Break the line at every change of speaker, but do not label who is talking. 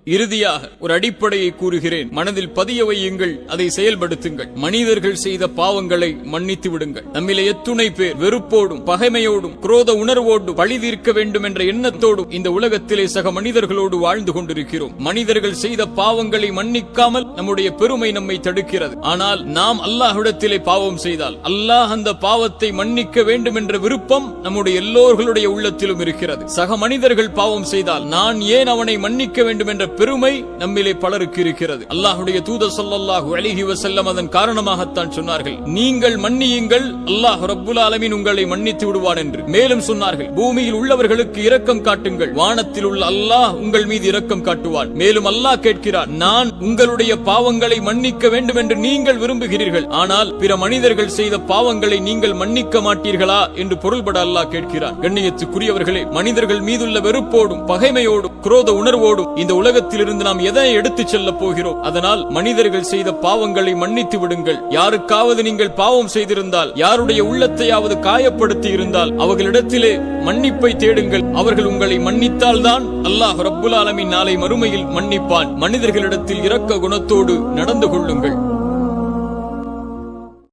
இறுதியாக ஒரு அடிப்படையை கூறுகிறேன், மனதில் பதிய வையுங்கள், அதை செயல்படுத்துங்கள். மனிதர்கள் செய்த பாவங்களை மன்னித்து விடுங்கள். நம்மிலே எத்துணை பேர் வெறுப்போடும் பகைமையோடும் குரோத உணர்வோடும் பழி தீர்க்க வேண்டும் என்ற எண்ணத்தோடும் இந்த உலகத்திலே சக மனிதர்களோடு வாழ்ந்து கொண்டிருக்கிறோம். மனிதர்கள் செய்த பாவங்களை மன்னிக்காமல் நம்முடைய பெருமை நம்மை தடுக்கிறது. ஆனால் நாம் அல்லாஹ்விடத்திலே பாவம் செய்தால் அல்லாஹ் அந்த பாவத்தை மன்னிக்க வேண்டும் என்ற விருப்பம் நம்முடைய எல்லோர்களுடைய உள்ளத்திலும் இருக்கிறது. சக மனிதர்கள் பாவம் செய்தால் நான் ஏன் அவனை மன்னிக்க வேண்டும் என்ற பெருமை நம்மிலே பலருக்கு இருக்கிறது. அல்லாஹ்வுடைய தூதர் ஸல்லல்லாஹு அலைஹி வஸல்லம் அதன் காரணமாகத்தான் சொன்னார்கள், நீங்கள் மன்னியுங்கள், அல்லாஹ் ரப்புல் ஆலமீன் உங்களை மன்னித்து விடுவான் என்று. மேலும் சொன்னார்கள், பூமியில் உள்ளவர்களுக்கு இரக்கம் காட்டுங்கள், வானத்தில் உள்ள அல்லாஹ் உங்கள் மீது இரக்கம் காட்டுவான். மேலும் அல்லாஹ் கேட்கிறார், நான் உங்களுடைய பாவங்களை மன்னிக்க வேண்டும் என்று நீங்கள் விரும்புகிறீர்கள், ஆனால் பிற மனிதர்கள் செய்த பாவங்களை நீங்கள் மன்னிக்க மாட்டீர்களா என்று பொருள்பட அல்லாஹ் கேட்கிறார். கண்ணியத்துக்குரியவர்களே, மனிதர்கள் மீதுள்ள வெறுப்போடும் பகைமையோடும் குரோத உணர்வோடும் இந்த உலகத்திலிருந்து நாம் எதை எடுத்துச் செல்ல போகிறோம்? அதனால் மனிதர்கள் செய்த பாவங்களை மன்னித்து விடுங்கள். யாருக்காவது நீங்கள் பாவம் செய்திருந்தால், யாருடைய உள்ளத்தையாவது காயப்படுத்தி இருந்தால் அவர்களிடத்திலே மன்னிப்பை தேடுங்கள். அவர்கள் உங்களை மன்னித்தால் தான் அல்லாஹ் ரப்புல் ஆலமீன் நாளை மறுமையில் மன்னிப்பான். மனிதர்களிடத்தில் இரக்க குணத்தோடு நடந்து கொள்ளுங்கள்.